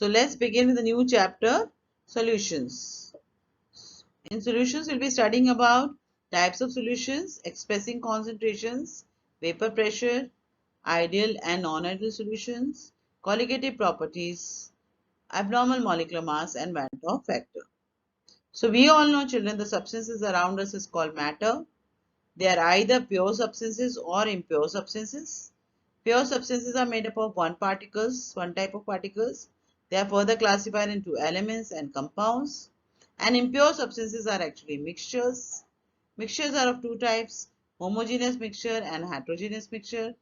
So let's begin with the new chapter, solutions. In solutions, we'll be studying about types of solutions, expressing concentrations, vapor pressure, ideal and non-ideal solutions, colligative properties, abnormal molecular mass, and Van 't Hoff factor. So we all know, children, the substances around us is called matter. They are either pure substances or impure substances. Pure substances are made up of one type of particles. They are further classified into elements and compounds. And impure substances are actually mixtures. Mixtures are of two types, homogeneous mixture and heterogeneous mixture.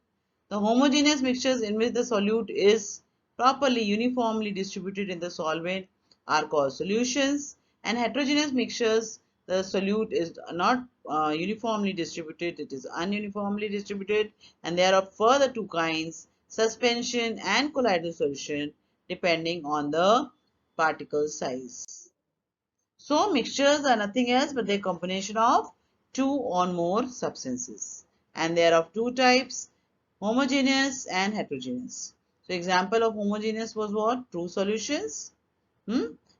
The homogeneous mixtures in which the solute is properly uniformly distributed in the solvent are called solutions, and heterogeneous mixtures, the solute is not uniformly distributed, it is ununiformly distributed, and there are further two kinds, suspension and colloidal solution, depending on the particle size. So mixtures are nothing else but the combination of two or more substances, and they are of two types, homogeneous and heterogeneous. So example of homogeneous was what? Two solutions.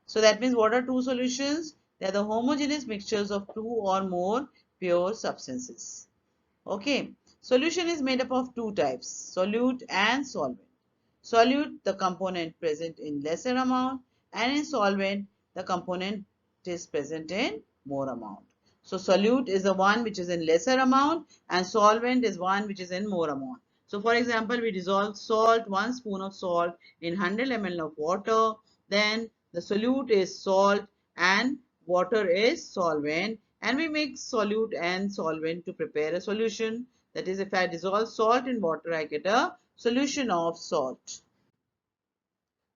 So that means what are two solutions? They are the homogeneous mixtures of two or more pure substances. Okay. Solution is made up of two types, solute and solvent. Solute, the component present in lesser amount, and in solvent, the component is present in more amount. So solute is the one which is in lesser amount, and solvent is one which is in more amount. So for example, we dissolve salt, 1 spoon of salt in 100 ml of water. Then the solute is salt and water is solvent. And we mix solute and solvent to prepare a solution. That is, if I dissolve salt in water, I get a solution of salt.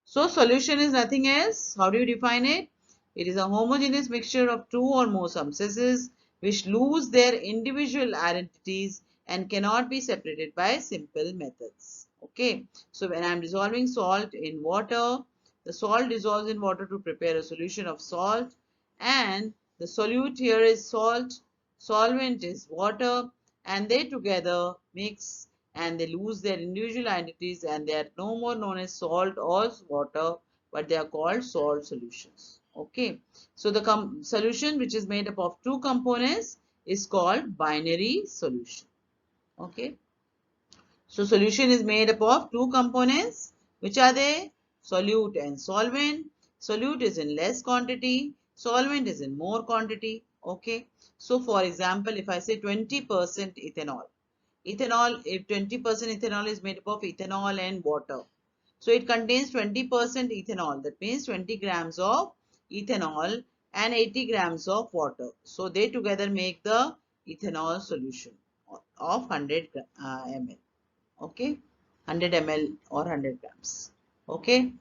So solution is nothing else. How do you define it? It is a homogeneous mixture of two or more substances which lose their individual identities and cannot be separated by simple methods. Okay. So when I am dissolving salt in water, the salt dissolves in water to prepare a solution of salt, and the solute here is salt, solvent is water, and they together mix and they lose their individual identities, and they are no more known as salt or water, but they are called salt solutions. Okay. So the solution which is made up of two components is called binary solution. Okay. So solution is made up of two components. Which are they? Solute and solvent. Solute is in less quantity. Solvent is in more quantity. Okay. So for example, if I say 20% ethanol. Ethanol, if 20% ethanol is made up of ethanol and water. So it contains 20% ethanol. That means 20 grams of ethanol and 80 grams of water. So they together make the ethanol solution of 100 ml. Okay. 100 ml or 100 grams. Okay.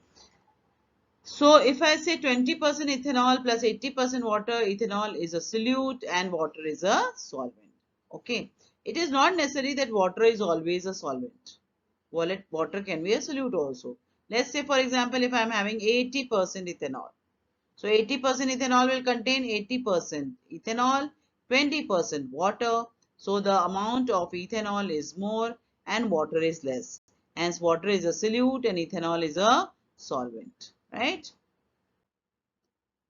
So if I say 20% ethanol plus 80% water, ethanol is a solute and water is a solvent. Okay. It is not necessary that water is always a solvent. Water can be a solute also. Let's say for example, if I am having 80% ethanol. So 80% ethanol will contain 80% ethanol, 20% water. So the amount of ethanol is more and water is less. Hence water is a solute and ethanol is a solvent. Right?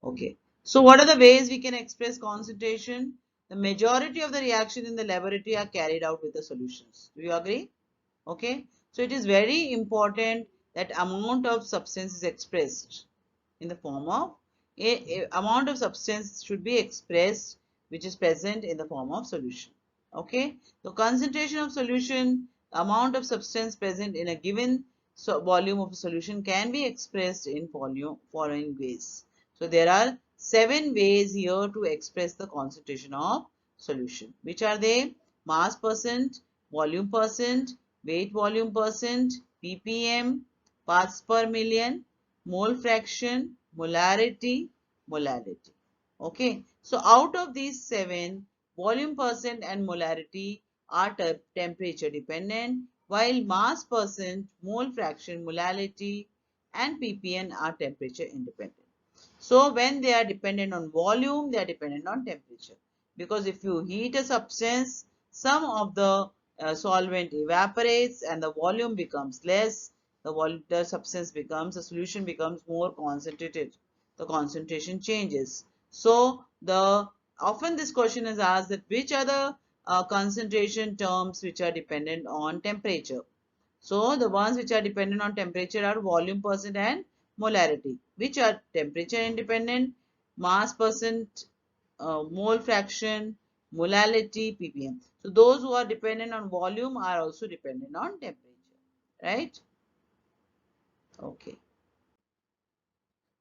Okay. So what are the ways we can express concentration? The majority of the reaction in the laboratory are carried out with the solutions. Do you agree? Okay. So it is very important that amount of substance is expressed in the form of amount of substance should be expressed which is present in the form of solution. Okay. So concentration of solution, amount of substance present in a given volume of a solution can be expressed in following ways. So there are 7 ways here to express the concentration of solution. Which are they? Mass percent, volume percent, weight volume percent, ppm, parts per million, mole fraction, molarity, molality. Okay. So out of these 7, volume percent and molarity are temperature dependent, while mass percent, mole fraction, molality and ppm are temperature independent. So when they are dependent on volume, they are dependent on temperature. Because if you heat a substance, some of the solvent evaporates and the volume becomes less. the substance becomes, the solution becomes more concentrated. The concentration changes. So often this question is asked that which are the concentration terms which are dependent on temperature. So the ones which are dependent on temperature are volume percent and molarity. Which are temperature independent? Mass percent, mole fraction, molality, ppm. So those who are dependent on volume are also dependent on temperature, right? Okay.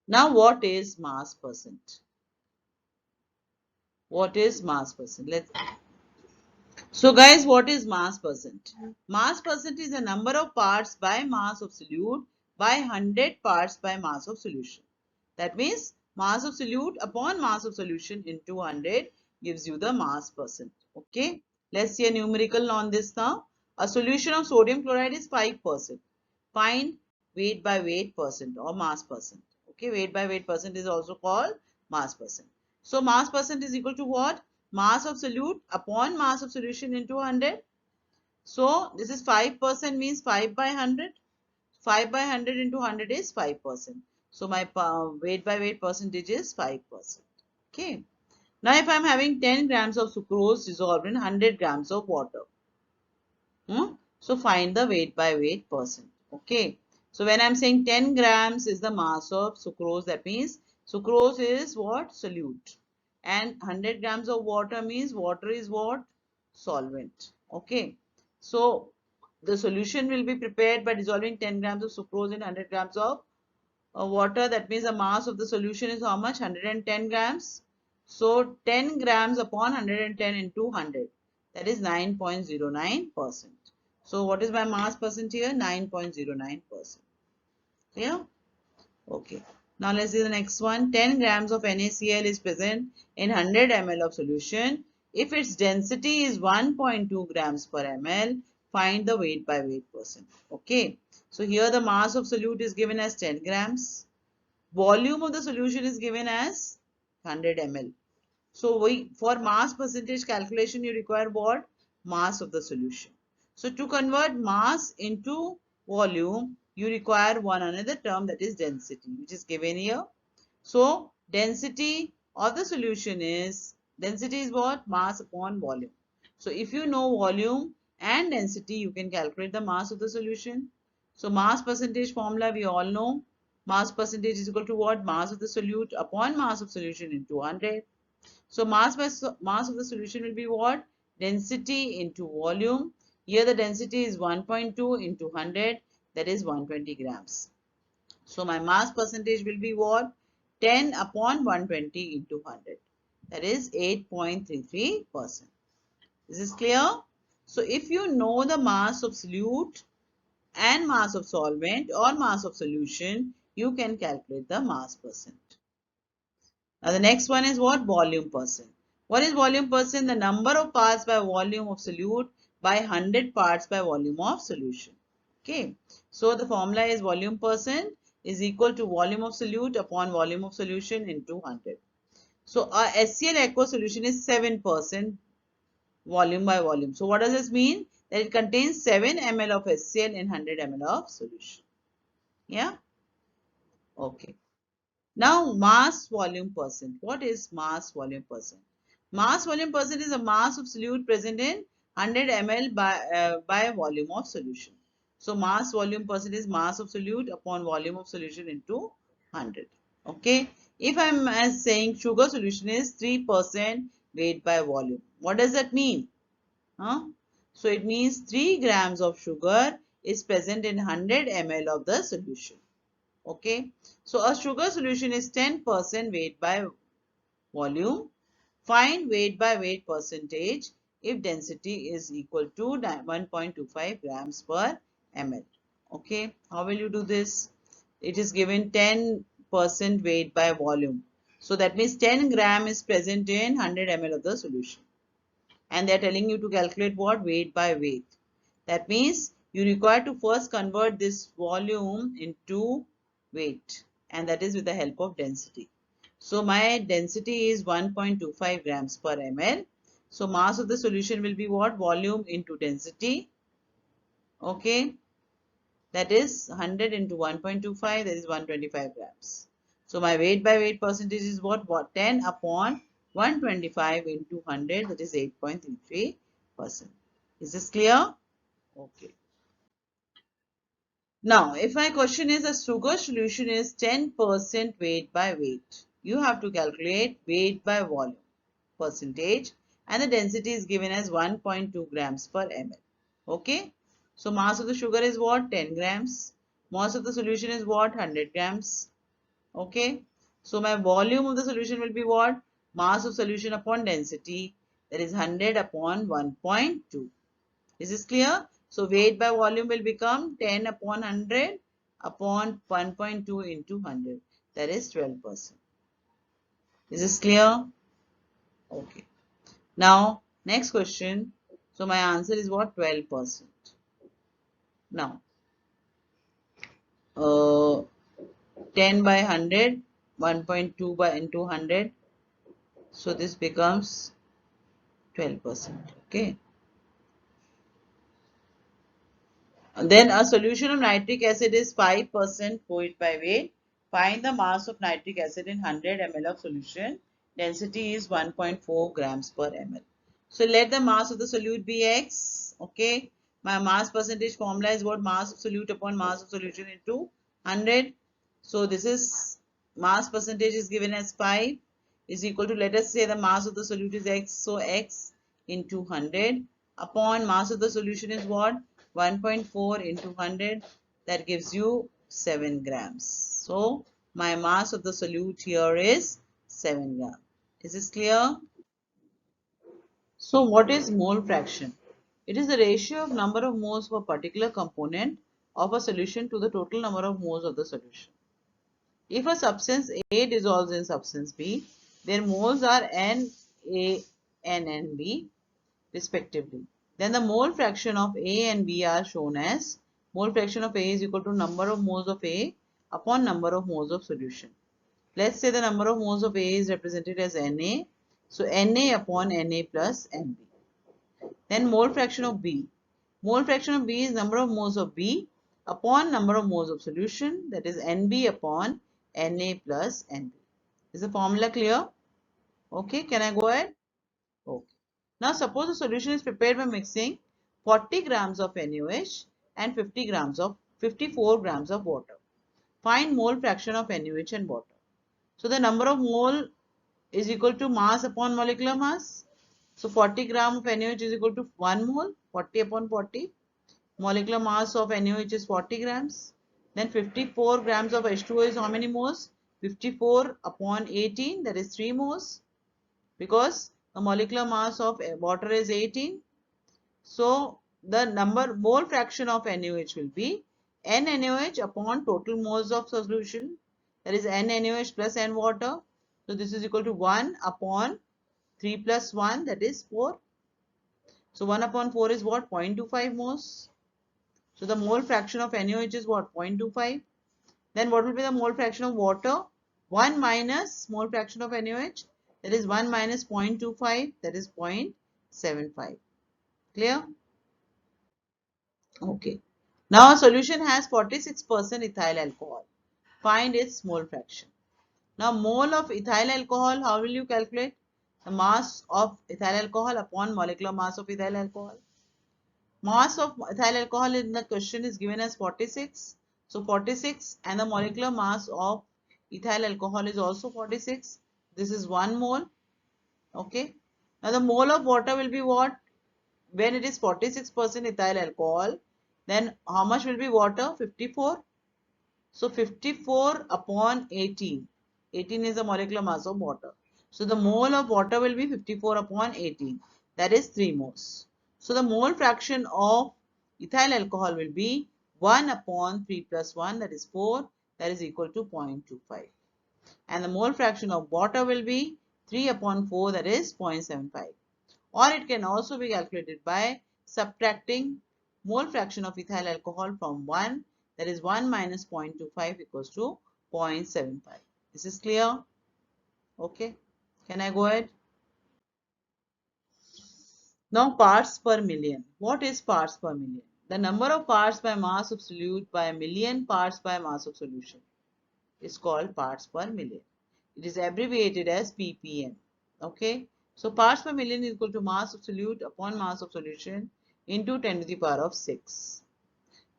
Now what is mass percent? What is mass percent? So guys, what is mass percent? Mass percent is the number of parts by mass of solute by 100 parts by mass of solution. That means mass of solute upon mass of solution into 100 gives you the mass percent. Okay. Let's see a numerical on this now. A solution of sodium chloride is 5%. Find weight by weight percent or mass percent. Okay. Weight by weight percent is also called mass percent. So mass percent is equal to what? Mass of solute upon mass of solution into 100. So this is 5% means 5 by 100. 5 by 100 into 100 is 5%. So my weight by weight percentage is 5%. Okay. Now if I am having 10 grams of sucrose dissolved in 100 grams of water. So find the weight by weight percent. Okay. So when I am saying 10 grams is the mass of sucrose, that means sucrose is what? Solute. And 100 grams of water means water is what? Solvent. Okay. So the solution will be prepared by dissolving 10 grams of sucrose in 100 grams of water. That means the mass of the solution is how much? 110 grams. So 10 grams upon 110 into 100. That is 9.09%. So what is my mass percent here? 9.09%. Clear? Okay. Now let's see the next one. 10 grams of NaCl is present in 100 ml of solution. If its density is 1.2 grams per ml, find the weight by weight percent. Okay. So here the mass of solute is given as 10 grams. Volume of the solution is given as 100 ml. So for mass percentage calculation, you require what? Mass of the solution. So to convert mass into volume, you require one another term, that is density, which is given here. So density of the solution is, density is what? Mass upon volume. So if you know volume and density, you can calculate the mass of the solution. So mass percentage formula we all know. Mass percentage is equal to what? Mass of the solute upon mass of solution into 100. So mass of the solution will be what? Density into volume. Here the density is 1.2 into 100, that is 120 grams. So my mass percentage will be what? 10 upon 120 into 100. That is 8.33%. This is clear? So if you know the mass of solute and mass of solvent or mass of solution, you can calculate the mass percent. Now the next one is what? Volume percent. What is volume percent? The number of parts by volume of solute by 100 parts by volume of solution. Okay. So the formula is volume percent is equal to volume of solute upon volume of solution into 100. So our HCl aqueous solution is 7% volume by volume. So what does this mean? That it contains 7 ml of HCl in 100 ml of solution. Yeah. Okay. Now mass volume percent. What is mass volume percent? Mass volume percent is the mass of solute present in 100 ml by volume of solution. So mass volume percent is mass of solute upon volume of solution into 100. Okay. If I am as saying sugar solution is 3% weight by volume. What does that mean? So it means 3 grams of sugar is present in 100 ml of the solution. Okay. So a sugar solution is 10% weight by volume. Find weight by weight percentage if density is equal to 1.25 grams per ml. Okay. How will you do this? It is given 10% weight by volume. So that means 10 gram is present in 100 ml of the solution. And they are telling you to calculate what? Weight by weight. That means you require to first convert this volume into weight, and that is with the help of density. So my density is 1.25 grams per ml. So mass of the solution will be what? Volume into density. Okay. That is 100 into 1.25, that is 125 grams. So my weight by weight percentage is what? 10 upon 125 into 100, that is 8.33%. Is this clear? Okay. Now, if my question is a sugar solution is 10% weight by weight, you have to calculate weight by volume percentage, and the density is given as 1.2 grams per ml. Okay. So mass of the sugar is what? 10 grams. Mass of the solution is what? 100 grams. Okay. So my volume of the solution will be what? Mass of solution upon density, that is 100 upon 1.2. Is this clear? So weight by volume will become 10 upon 100 upon 1.2 into 100. That is 12%. Is this clear? Okay. Now, next question. So my answer is what? 12%. Now, uh, 10 by 100, 1.2 by into 100. So this becomes 12%. Okay. Then a solution of nitric acid is 5% weight by weight. Find the mass of nitric acid in 100 ml of solution. Density is 1.4 grams per ml. So let the mass of the solute be X. Okay. My mass percentage formula is what? Mass of solute upon mass of solution into 100. So this is mass percentage is given as 5 is equal to, let us say the mass of the solute is X. So X into 100 upon mass of the solution is what? 1.4 into 100, that gives you 7 grams. So my mass of the solute here is 7 grams. Is this clear? So what is mole fraction? It is the ratio of number of moles for a particular component of a solution to the total number of moles of the solution. If a substance A dissolves in substance B, their moles are N, A, N, and B respectively. Then the mole fraction of A and B are shown as mole fraction of A is equal to number of moles of A upon number of moles of solution. Let's say the number of moles of A is represented as Na. So Na upon Na plus Nb. Then mole fraction of B. Mole fraction of B is number of moles of B upon number of moles of solution, that is Nb upon Na plus Nb. Is the formula clear? Okay, can I go ahead? Okay. Now suppose the solution is prepared by mixing 40 grams of NaOH and 54 grams of water. Find mole fraction of NaOH and water. So the number of mole is equal to mass upon molecular mass. So 40 gram of NaOH is equal to 1 mole, 40 upon 40. Molecular mass of NaOH is 40 grams. Then 54 grams of H2O is how many moles? 54 upon 18, that is 3 moles. Because the molecular mass of water is 18. So the mole fraction of NaOH will be NaOH upon total moles of solution, that is NaOH plus N water. So this is equal to 1 upon 3 plus 1, that is 4. So 1 upon 4 is what? 0.25 moles. So the mole fraction of NaOH is what? 0.25. Then what will be the mole fraction of water? 1 minus mole fraction of NaOH, that is 1 minus 0.25, that is 0.75. Clear? Okay. Now a solution has 46% ethyl alcohol. Find its mole fraction. Now mole of ethyl alcohol, how will you calculate? The mass of ethyl alcohol upon molecular mass of ethyl alcohol. Mass of ethyl alcohol in the question is given as 46. So 46 and the molecular mass of ethyl alcohol is also 46. This is 1 mole. Okay. Now the mole of water will be what? When it is 46% ethyl alcohol, then how much will be water? 54. So 54 upon 18. 18 is the molecular mass of water. So the mole of water will be 54 upon 18. That is 3 moles. So the mole fraction of ethyl alcohol will be 1 upon 3 plus 1, that is 4. That is equal to 0.25. And the mole fraction of water will be 3 upon 4, that is 0.75. Or it can also be calculated by subtracting mole fraction of ethyl alcohol from 1, that is 1 minus 0.25 equals to 0.75. This is clear? Okay. Can I go ahead? Now parts per million. What is parts per million? The number of parts by mass of solute by a million parts by mass of solution is called parts per million. It is abbreviated as ppm. Okay. So parts per million is equal to mass of solute upon mass of solution into 10 to the power of 6.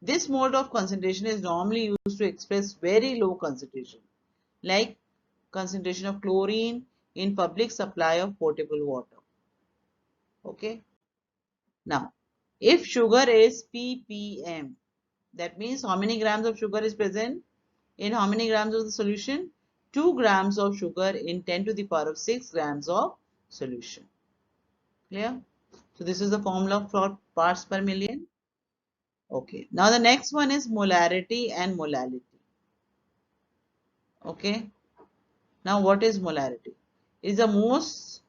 This mode of concentration is normally used to express very low concentration, like concentration of chlorine in public supply of potable water. Okay. Now, if sugar is ppm, that means how many grams of sugar is present in how many grams of the solution? 2 grams of sugar in 10 to the power of 6 grams of solution. Clear? So this is the formula for parts per million. Okay. Now the next one is molarity and molality. Okay. Now what is molarity? It is the most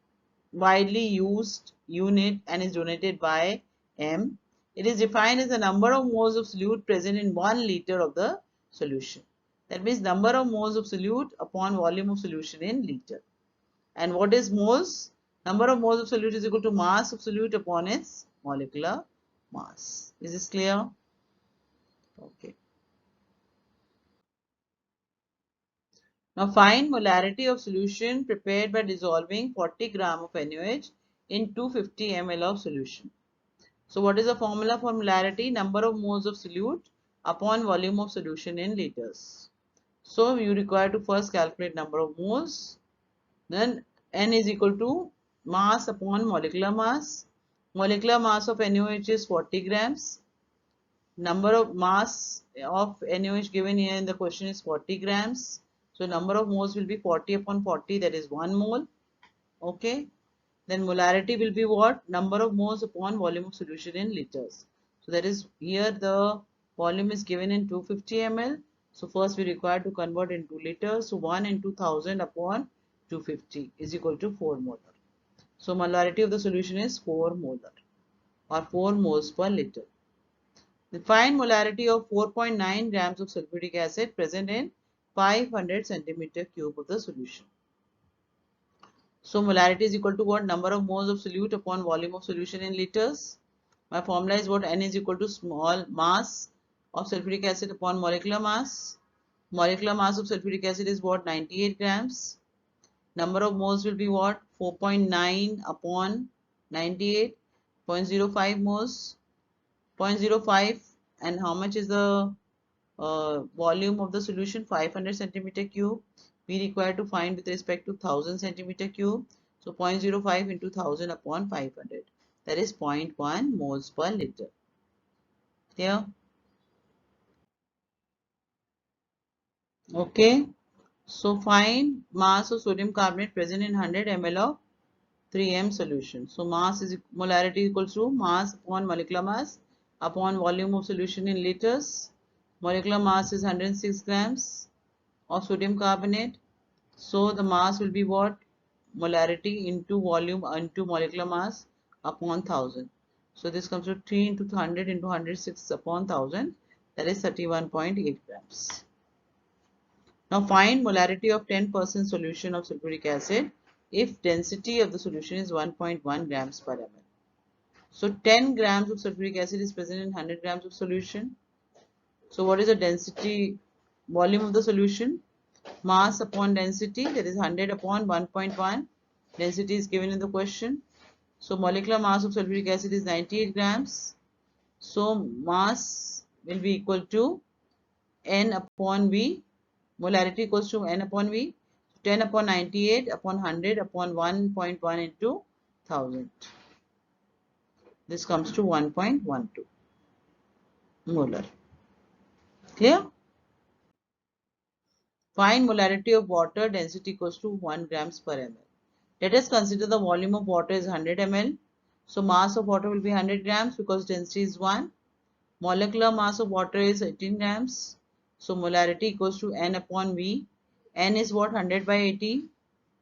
widely used unit and is denoted by M. It is defined as the number of moles of solute present in 1 liter of the solution. That means number of moles of solute upon volume of solution in liter. And what is moles? Number of moles of solute is equal to mass of solute upon its molecular mass. Is this clear? Okay. Now find molarity of solution prepared by dissolving 40 gram of NaOH in 250 ml of solution. So what is the formula for molarity? Number of moles of solute upon volume of solution in liters. So you require to first calculate number of moles. Then N is equal to mass upon molecular mass. Molecular mass of NaOH is 40 grams. Number of mass of NaOH given here in the question is 40 grams. So number of moles will be 40 upon 40, that is 1 mole. Okay. Then molarity will be what? Number of moles upon volume of solution in liters. So that is here the volume is given in 250 ml. So first we require to convert into liters. So 1 into 1000 upon 250 is equal to 4 molar. So molarity of the solution is 4 molar or 4 moles per liter. The fine molarity of 4.9 grams of sulfuric acid present in 500 centimeter cube of the solution. So molarity is equal to what? Number of moles of solute upon volume of solution in liters. My formula is what? N is equal to small mass of sulfuric acid upon molecular mass. Molecular mass of sulfuric acid is what? 98 grams. Number of moles will be what? 4.9 upon 98, 0.05 moles, 0.05. And how much is the volume of the solution? 500 centimeter cube. We require to find with respect to 1000 centimeter cube. So 0.05 into 1000 upon 500. That is 0.1 moles per liter. Clear? Okay. So find mass of sodium carbonate present in 100 ml of 3M solution. So mass is molarity equals to mass upon molecular mass upon volume of solution in liters. Molecular mass is 106 grams of sodium carbonate. So the mass will be what? Molarity into volume into molecular mass upon 1000. So this comes to 3 into 100 into 106 upon 1000. That is 31.8 grams. Now find molarity of 10% solution of sulfuric acid if density of the solution is 1.1 grams per ml. So 10 grams of sulfuric acid is present in 100 grams of solution. So what is the density volume of the solution? Mass upon density, that is 100 upon 1.1. Density is given in the question. So molecular mass of sulfuric acid is 98 grams. So mass will be equal to N upon V. Molarity equals to N upon V. 10 upon 98 upon 100 upon 1.1 into 1000. This comes to 1.12 molar. Clear? Find molarity of water, density equals to 1 grams per ml. Let us consider the volume of water is 100 ml. So mass of water will be 100 grams because density is 1. Molecular mass of water is 18 grams. So molarity equals to N upon V. N is what? 100 by 18.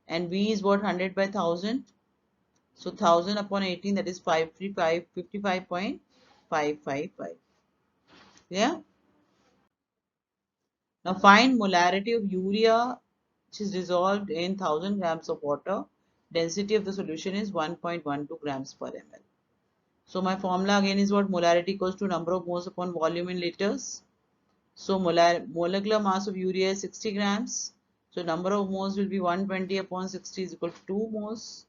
And V is what? 100 by 1000. So 1000 upon 18, that is 55.555. Yeah. Now find molarity of urea, which is dissolved in 1000 grams of water. Density of the solution is 1.12 grams per ml. So my formula again is what? Molarity equals to number of moles upon volume in liters. So molecular mass of urea is 60 grams. So number of moles will be 120 upon 60 is equal to 2 moles.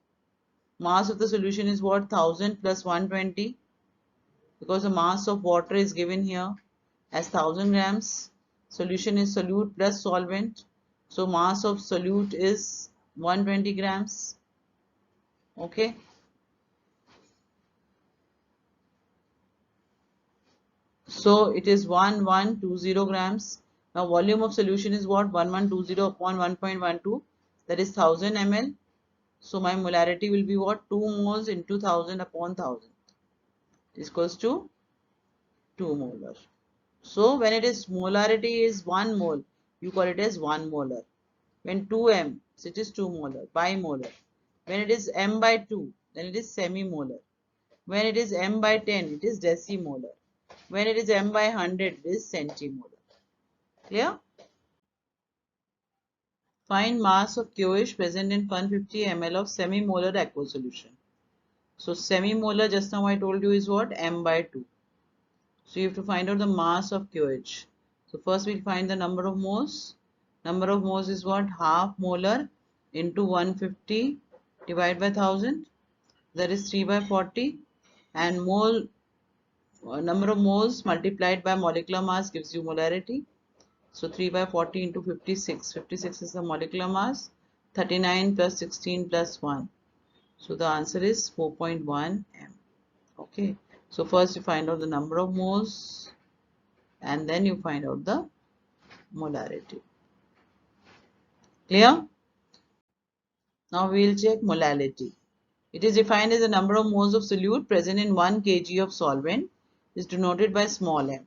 Mass of the solution is what? 1000 plus 120, because the mass of water is given here as 1000 grams. Solution is solute plus solvent. So mass of solute is 120 grams. Okay. So it is 1120 grams. Now volume of solution is what? 1120 upon 1.12, that is 1000 ml. So my molarity will be what? 2 moles into 1000 upon 1000 is equals to 2 molar. So when it is molarity is 1 mole, you call it as 1 molar. When 2m, so it is 2 molar, bimolar. When it is m by 2, then it is semi-molar. When it is m by 10, it is decimolar. When it is m by 100, it is centimolar. Clear? Find mass of QH present in 150 ml of semi-molar aqueous solution. So semi-molar, just now I told you, is what? M by 2. So you have to find out the mass of QH. So first we'll find the number of moles. Number of moles is what? Half molar into 150 divided by 1000. That is 3 by 40. And mole number of moles multiplied by molecular mass gives you molarity. So 3 by 40 into 56. 56 is the molecular mass. 39 plus 16 plus 1. So the answer is 4.1 m. Okay. So first you find out the number of moles and then you find out the molarity. Clear? Now we will check molality. It is defined as the number of moles of solute present in 1 kg of solvent is denoted by small m.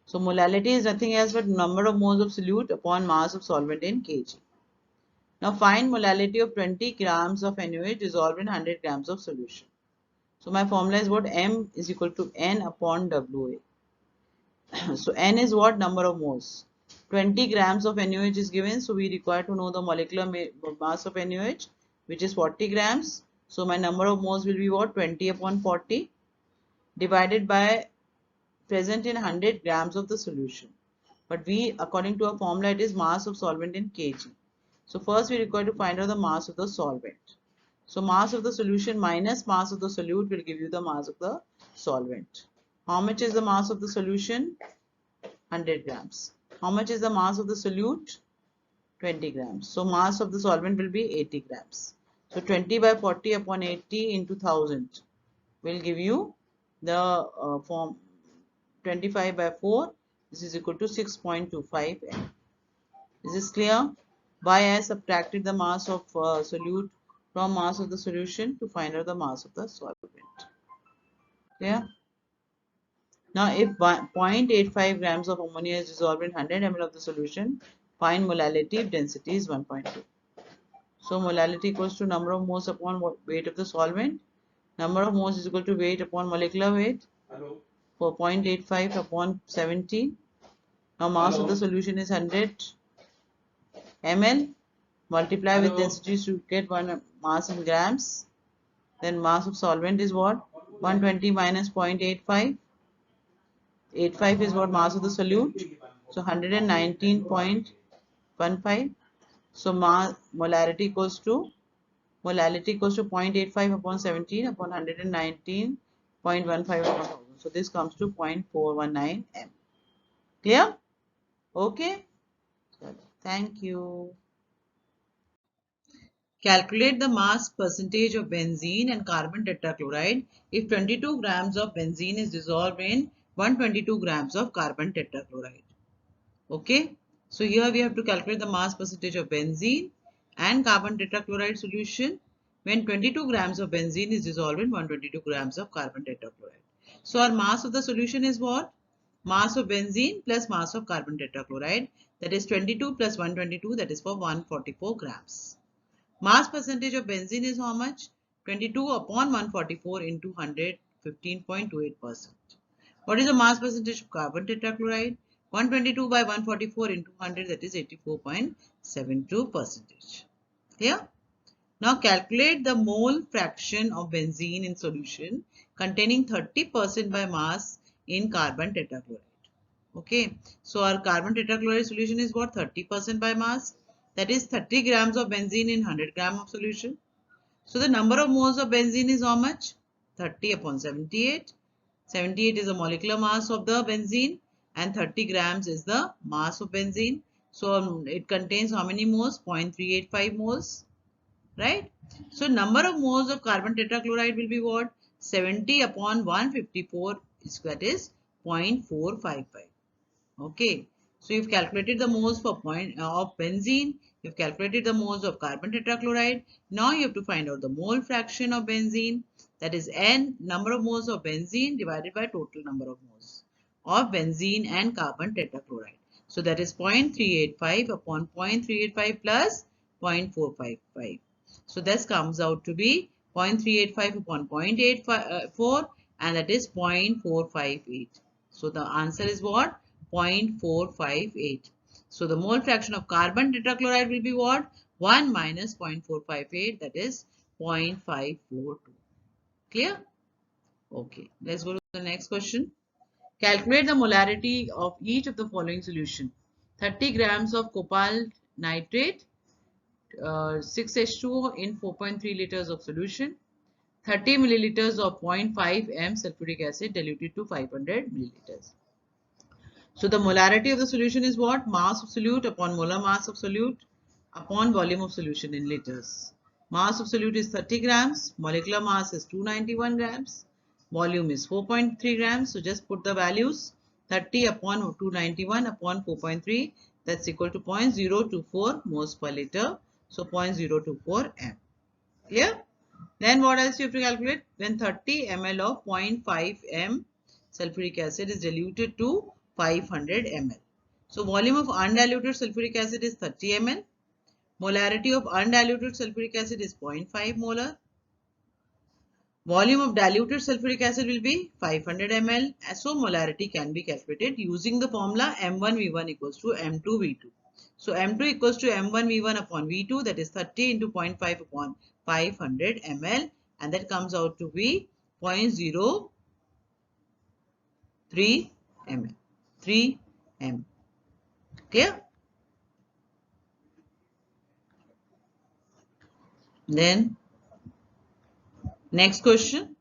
So molality is nothing else but number of moles of solute upon mass of solvent in kg. Now find molality of 20 grams of NaOH dissolved in 100 grams of solution. So my formula is what? M is equal to N upon WA. So N is what? Number of moles. 20 grams of NaOH is given. So we require to know the molecular mass of NaOH, which is 40 grams. So my number of moles will be what? 20 upon 40 divided by present in 100 grams of the solution. But we, according to our formula, it is mass of solvent in kg. So first we require to find out the mass of the solvent. So mass of the solution minus mass of the solute will give you the mass of the solvent. How much is the mass of the solution? 100 grams. How much is the mass of the solute? 20 grams. So mass of the solvent will be 80 grams. So 20 by 40 upon 80 into 1000 will give you the form 25 by 4. This is equal to 6.25 m. Is this clear? Why I subtracted the mass of solute from mass of the solution to find out the mass of the solvent. Clear? Now if 0.85 grams of ammonia is dissolved in 100 ml of the solution, find molality if density is 1.2. So molality equals to number of moles upon weight of the solvent. Number of moles is equal to weight upon molecular weight. For 0.85 upon 17. Now mass of the solution is 100 ml. Multiply with density to get one mass in grams. Then mass of solvent is what? 120 minus 0.85. 85 is what? Mass of the solute. So 119.15. So molarity equals to 0.85 upon 17 upon 119.15 upon 1000. So this comes to 0.419 m. Clear? Okay. Thank you. Calculate the mass percentage of benzene and carbon tetrachloride if 22 grams of benzene is dissolved in 122 grams of carbon tetrachloride. Okay. So here we have to calculate the mass percentage of benzene and carbon tetrachloride solution when 22 grams of benzene is dissolved in 122 grams of carbon tetrachloride. So our mass of the solution is what? Mass of benzene plus mass of carbon tetrachloride, that is 22 plus 122, that is for 144 grams. Mass percentage of benzene is how much? 22 upon 144 into 100, 15.28%. What is the mass percentage of carbon tetrachloride? 122 by 144 into 100, that is 84.72%. Here. Now calculate the mole fraction of benzene in solution containing 30% by mass in carbon tetrachloride. Okay, so our carbon tetrachloride solution is what? 30% by mass. That is 30 grams of benzene in 100 gram of solution. So the number of moles of benzene is how much? 30 upon 78. 78 is the molecular mass of the benzene and 30 grams is the mass of benzene. So it contains how many moles? 0.385 moles, right? So number of moles of carbon tetrachloride will be what? 70 upon 154, that is 0.455. Okay, so you've calculated the moles for of benzene, you've calculated the moles of carbon tetrachloride. Now you have to find out the mole fraction of benzene, that is N, number of moles of benzene divided by total number of moles of benzene and carbon tetrachloride. So that is 0.385 upon 0.385 plus 0.455. So this comes out to be 0.385 upon 0.84 and that is 0.458. So the answer is what? 0.458. So the mole fraction of carbon tetrachloride will be what? 1 minus 0.458, that is 0.542. Clear? Okay, let's go to the next question. Calculate the molarity of each of the following solution. 30 grams of cobalt nitrate, 6H2O in 4.3 liters of solution. 30 milliliters of 0.5 m sulfuric acid diluted to 500 milliliters. So the molarity of the solution is what? Mass of solute upon molar mass of solute upon volume of solution in liters. Mass of solute is 30 grams, molecular mass is 291 grams, volume is 4.3 grams. So just put the values, 30 upon 291 upon 4.3, that's equal to 0.024 moles per liter. So 0.024 m. Clear? Then what else you have to calculate? When 30 ml of 0.5 m sulfuric acid is diluted to 500 ml. So volume of undiluted sulfuric acid is 30 ml. Molarity of undiluted sulfuric acid is 0.5 molar. Volume of diluted sulfuric acid will be 500 ml. So molarity can be calculated using the formula M1V1 equals to M2V2. So M2 equals to M1V1 upon V2, that is 30 into 0.5 upon 500 ml, and that comes out to be 0.03 ml. 3 m. Clear? Then next question.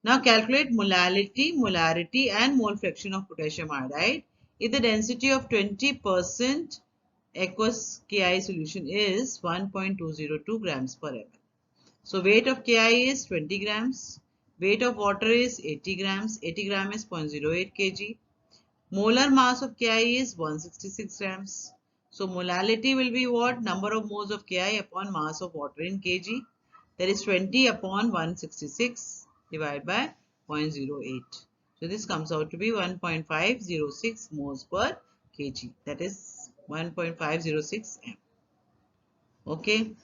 Now calculate molarity and mole fraction of potassium iodide if the density of 20% aqueous Ki solution is 1.202 grams per ml. So weight of Ki is 20 grams. Weight of water is 80 grams. 80 gram is 0.08 kg. Molar mass of Ki is 166 grams. So molality will be what? Number of moles of Ki upon mass of water in kg. That is 20 upon 166 divided by 0.08. So this comes out to be 1.506 moles per kg. That is 1.506 m. Okay.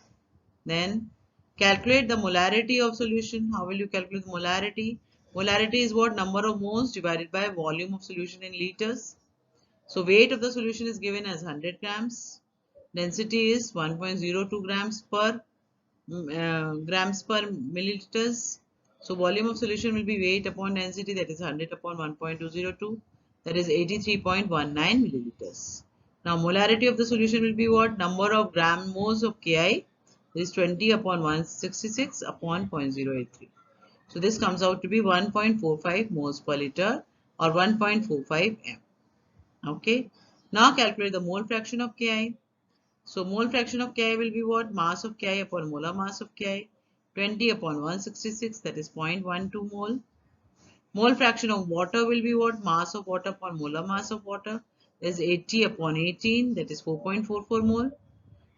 Then calculate the molarity of solution. How will you calculate molarity? Molarity is what? Number of moles divided by volume of solution in liters. So weight of the solution is given as 100 grams. Density is 1.02 grams per milliliters. So volume of solution will be weight upon density, that is 100 upon 1.202, that is 83.19 milliliters. Now molarity of the solution will be what? Number of gram moles of Ki is 20 upon 166 upon 0.083. So this comes out to be 1.45 moles per liter or 1.45 m. Okay. Now calculate the mole fraction of Ki. So mole fraction of Ki will be what? Mass of Ki upon molar mass of Ki. 20 upon 166, that is 0.12 mole. Mole fraction of water will be what? Mass of water upon molar mass of water. That is 80 upon 18, that is 4.44 mole.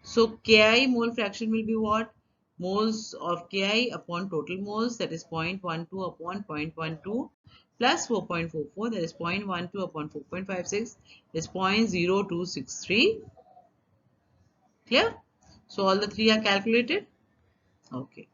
So Ki mole fraction will be what? Moles of Ki upon total moles, that is 0.12 upon 0.12 plus 4.44, that is 0.12 upon 4.56, is 0.0263. Clear? So all the three are calculated. Okay.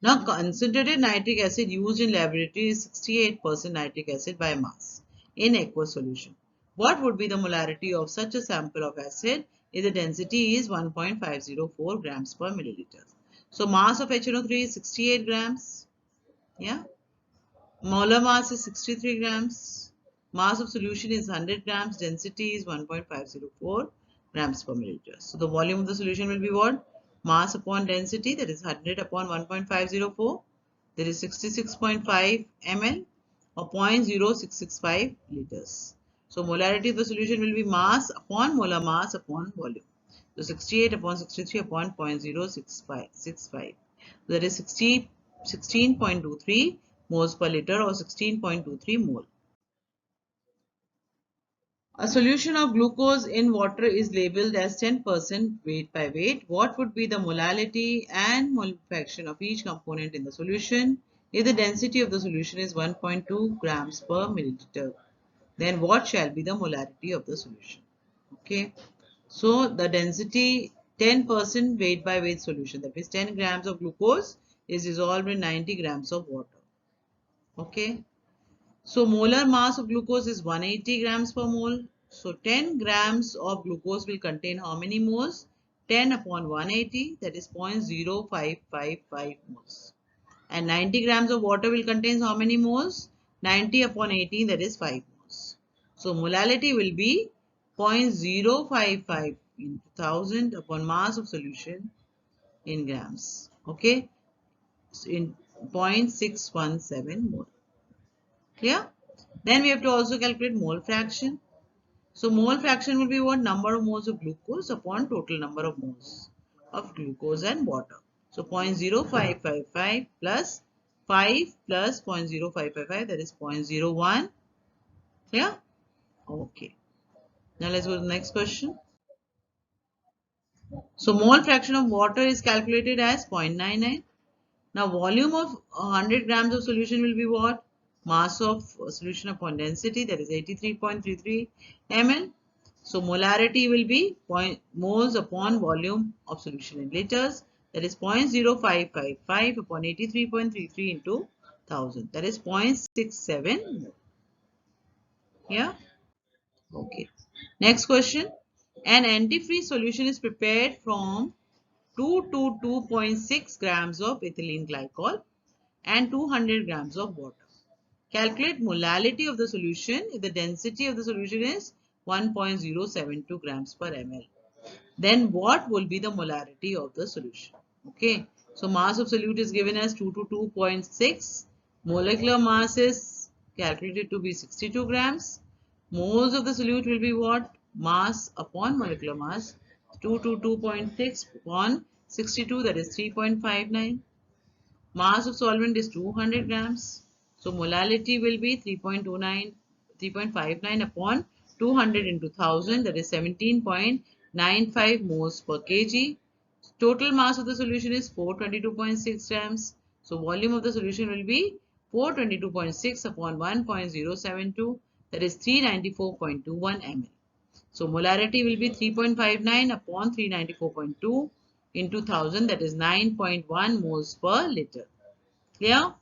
Now concentrated nitric acid used in laboratory is 68% nitric acid by mass in aqueous solution. What would be the molarity of such a sample of acid if the density is 1.504 grams per milliliter. So mass of HNO3 is 68 grams. Yeah. Molar mass is 63 grams. Mass of solution is 100 grams. Density is 1.504 grams per milliliter. So the volume of the solution will be what? Mass upon density, that is 100 upon 1.504. That is 66.5 ml or 0.0665 liters. So molarity of the solution will be mass upon molar mass upon volume. So 68 upon 63 upon 0.0665. That is 16.23 moles per liter or 16.23 mole. A solution of glucose in water is labeled as 10% weight by weight. What would be the molality and mole fraction of each component in the solution if the density of the solution is 1.2 grams per milliliter? Then what shall be the molarity of the solution? Okay. So the density 10% weight by weight solution, that means 10 grams of glucose is dissolved in 90 grams of water. Okay. So molar mass of glucose is 180 grams per mole. So 10 grams of glucose will contain how many moles? 10 upon 180, that is 0.0555 moles. And 90 grams of water will contain how many moles? 90 upon 18, that is 5 moles. So molality will be 0.055 into 1000 upon mass of solution in grams. Okay, so in 0.617 mole. Clear? Then we have to also calculate mole fraction. So mole fraction will be what? Number of moles of glucose upon total number of moles of glucose and water. So 0.0555 plus 5 plus 0.0555, that is 0.01. Clear? Okay. Now let's go to the next question. So mole fraction of water is calculated as 0.99. Now volume of 100 grams of solution will be what? Mass of solution upon density, that is 83.33 ml. So molarity will be moles upon volume of solution in liters, that is 0.0555 upon 83.33 into 1000, that is 0.67 mole. Yeah. Okay. Next question. An antifreeze solution is prepared from 2 to 2.6 grams of ethylene glycol and 200 grams of water. Calculate molality of the solution if the density of the solution is 1.072 grams per ml. Then what will be the molarity of the solution? Okay, so mass of solute is given as 2 to 2.6. Molecular mass is calculated to be 62 grams. Moles of the solute will be what? Mass upon molecular mass. 2 to 2.6 upon 62, that is 3.59. Mass of solvent is 200 grams. So molality will be 3.59 upon 200 into 1000, that is 17.95 moles per kg. Total mass of the solution is 422.6 grams. So volume of the solution will be 422.6 upon 1.072, that is 394.21 ml. So molarity will be 3.59 upon 394.2 into 1000, that is 9.1 moles per liter. Clear?